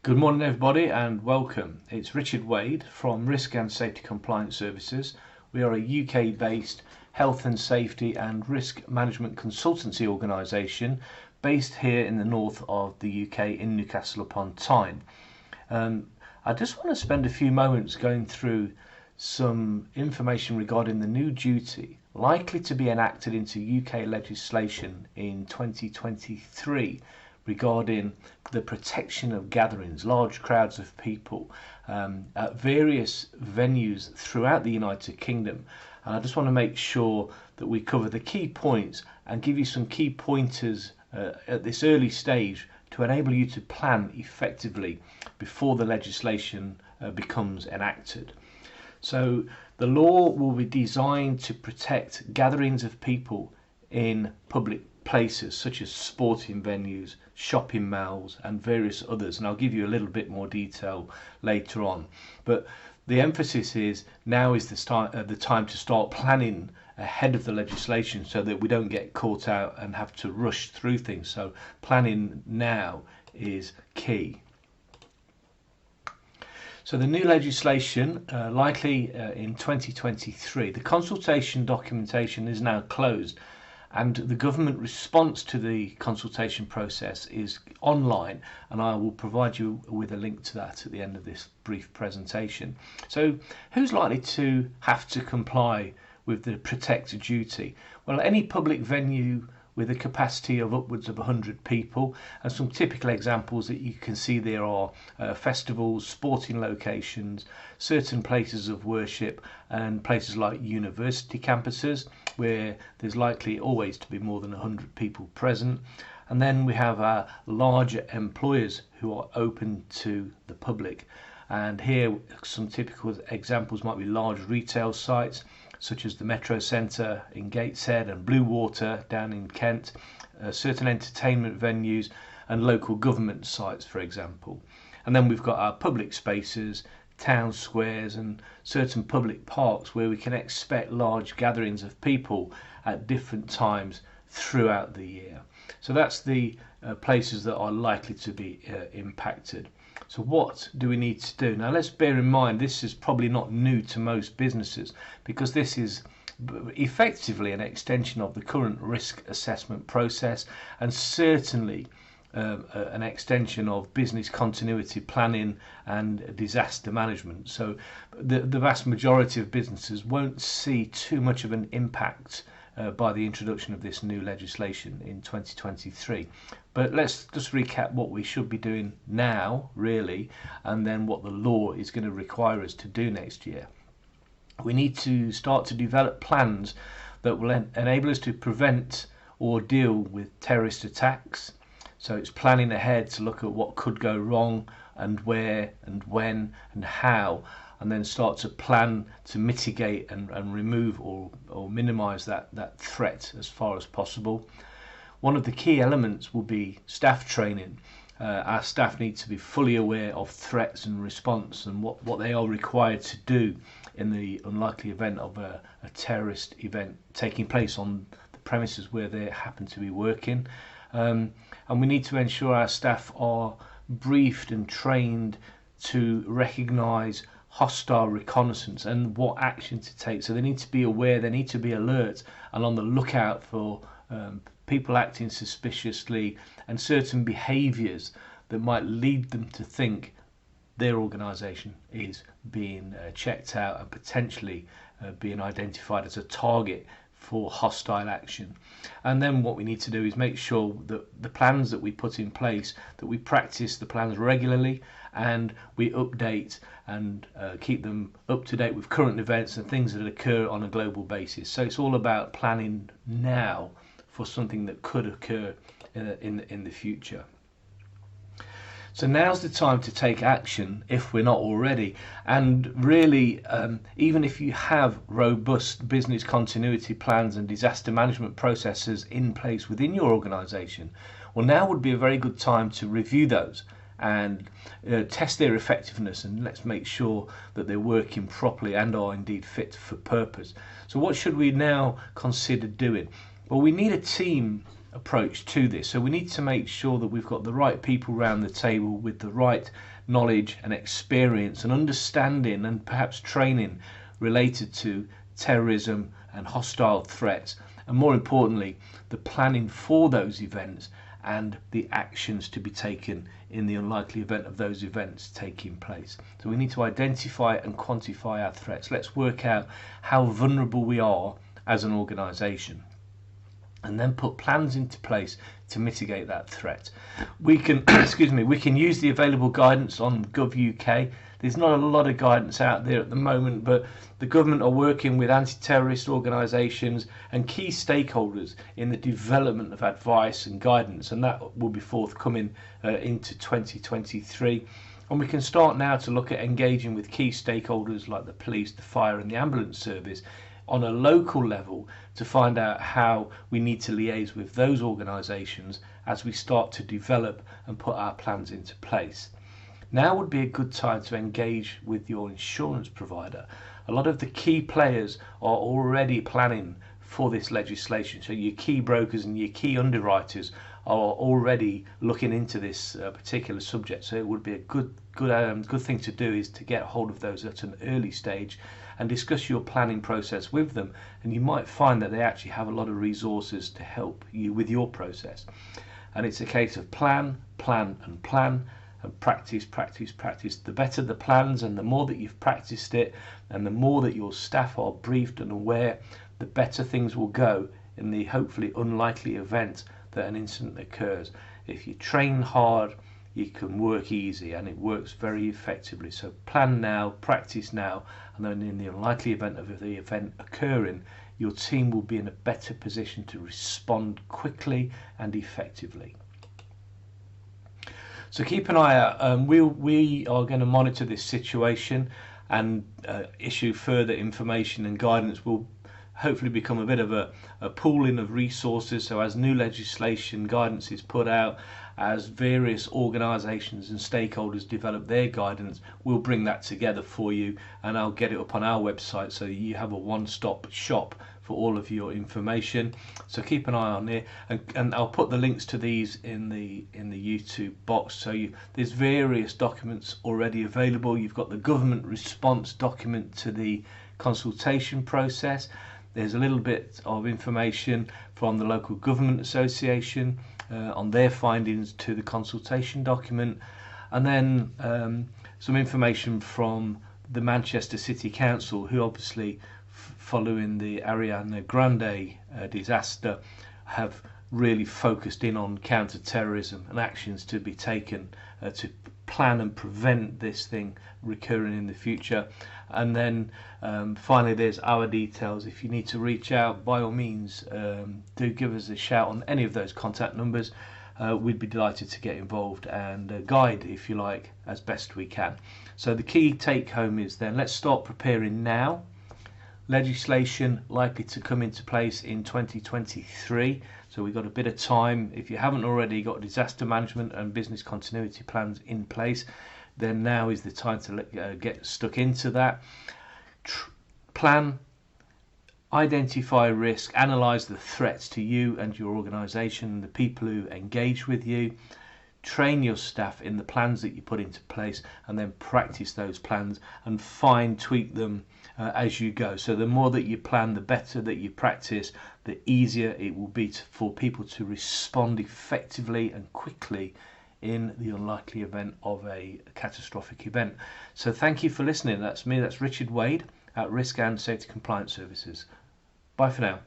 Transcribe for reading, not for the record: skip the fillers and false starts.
Good morning everybody and welcome. It's Richard Wade from Risk and Safety Compliance Services. We are a UK based health and safety and risk management consultancy organisation based here in the north of the UK in Newcastle upon Tyne. I just want to spend a few moments going through some information regarding the new duty likely to be enacted into UK legislation in 2023 regarding the protection of gatherings, large crowds of people at various venues throughout the United Kingdom. And I just want to make sure that we cover the key points and give you some key pointers at this early stage to enable you to plan effectively before the legislation becomes enacted. So the law will be designed to protect gatherings of people in public places such as sporting venues, shopping malls and various others, and I'll give you a little bit more detail later on. But the emphasis is now is the time to start planning ahead of the legislation so that we don't get caught out and have to rush through things. So planning now is key. So the new legislation, likely in 2023, the consultation documentation is now closed and the government response to the consultation process is online, and I will provide you with a link to that at the end of this brief presentation. So who's likely to have to comply with the protected duty? Well, any public venue with a capacity of upwards of 100 people, and some typical examples that you can see there are festivals, sporting locations, certain places of worship and places like university campuses where there's likely always to be more than 100 people present. And then we have our larger employers who are open to the public, and here some typical examples might be large retail sites such as the Metro Centre in Gateshead and Blue Water down in Kent, certain entertainment venues and local government sites, for example. And then we've got our public spaces, town squares and certain public parks where we can expect large gatherings of people at different times throughout the year. So that's the places that are likely to be impacted. So what do we need to do? Now let's bear in mind this is probably not new to most businesses because this is effectively an extension of the current risk assessment process and certainly an extension of business continuity planning and disaster management. So the vast majority of businesses won't see too much of an impact by the introduction of this new legislation in 2023. But let's just recap what we should be doing now, really, and then what the law is going to require us to do next year. We need to start to develop plans that will enable us to prevent or deal with terrorist attacks. So it's planning ahead to look at what could go wrong and where and when and how, and then start to plan to mitigate and remove or minimise that threat as far as possible. One of the key elements will be staff training. Our staff need to be fully aware of threats and response and what they are required to do in the unlikely event of a terrorist event taking place on the premises where they happen to be working. And we need to ensure our staff are briefed and trained to recognise hostile reconnaissance and what action to take. So they need to be aware, they need to be alert and on the lookout for people acting suspiciously and certain behaviours that might lead them to think their organisation is being checked out and potentially being identified as a target for hostile action. And then what we need to do is make sure that the plans that we put in place, that we practice the plans regularly and we update and keep them up to date with current events and things that occur on a global basis. So it's all about planning now for something that could occur in the future. So now's the time to take action if we're not already. And really, even if you have robust business continuity plans and disaster management processes in place within your organisation, well, now would be a very good time to review those and test their effectiveness, and let's make sure that they're working properly and are indeed fit for purpose. So what should we now consider doing? Well, we need a team approach to this. So we need to make sure that we've got the right people around the table with the right knowledge and experience and understanding and perhaps training related to terrorism and hostile threats, and more importantly, the planning for those events and the actions to be taken in the unlikely event of those events taking place. So we need to identify and quantify our threats. Let's work out how vulnerable we are as an organisation, and then put plans into place to mitigate that threat. We can we can use the available guidance on Gov.uk. There's not a lot of guidance out there at the moment, but the government are working with anti-terrorist organisations and key stakeholders in the development of advice and guidance, and that will be forthcoming into 2023. And we can start now to look at engaging with key stakeholders like the police, the fire and the ambulance service on a local level to find out how we need to liaise with those organisations as we start to develop and put our plans into place. Now would be a good time to engage with your insurance provider. A lot of the key players are already planning for this legislation. So your key brokers and your key underwriters are already looking into this particular subject. So it would be a good thing to do is to get hold of those at an early stage and discuss your planning process with them. And you might find that they actually have a lot of resources to help you with your process. And it's a case of plan, plan and plan, and practice, practice, practice. The better the plans and the more that you've practiced it and the more that your staff are briefed and aware, the better things will go in the hopefully unlikely event that an incident occurs. If you train hard, you can work easy, and it works very effectively. So plan now, practice now, and then in the unlikely event of the event occurring, your team will be in a better position to respond quickly and effectively. So keep an eye out. We are going to monitor this situation and issue further information and guidance. Will hopefully become a bit of a pooling of resources. So as new legislation guidance is put out, as various organisations and stakeholders develop their guidance, we'll bring that together for you, and I'll get it up on our website so you have a one-stop shop for all of your information. So keep an eye on there, and I'll put the links to these in the YouTube box. So there's various documents already available. You've got the government response document to the consultation process. There's a little bit of information from the local government association on their findings to the consultation document, and then some information from the Manchester City Council, who obviously following the Ariana Grande disaster have really focused in on counter-terrorism and actions to be taken to plan and prevent this thing recurring in the future. And then finally there's our details. If you need to reach out, by all means do give us a shout on any of those contact numbers. We'd be delighted to get involved and guide, if you like, as best we can. So the key take home is then, let's start preparing now. Legislation likely to come into place in 2023, so we've got a bit of time. If you haven't already got disaster management and business continuity plans in place, then now is the time to get stuck into that. Plan, identify risk, analyse the threats to you and your organisation, the people who engage with you. Train your staff in the plans that you put into place, and then practice those plans and fine tweak them as you go. So the more that you plan, the better that you practice, the easier it will be for people to respond effectively and quickly in the unlikely event of a catastrophic event. So thank you for listening. That's me, that's Richard Wade at Risk and Safety Compliance Services. Bye for now.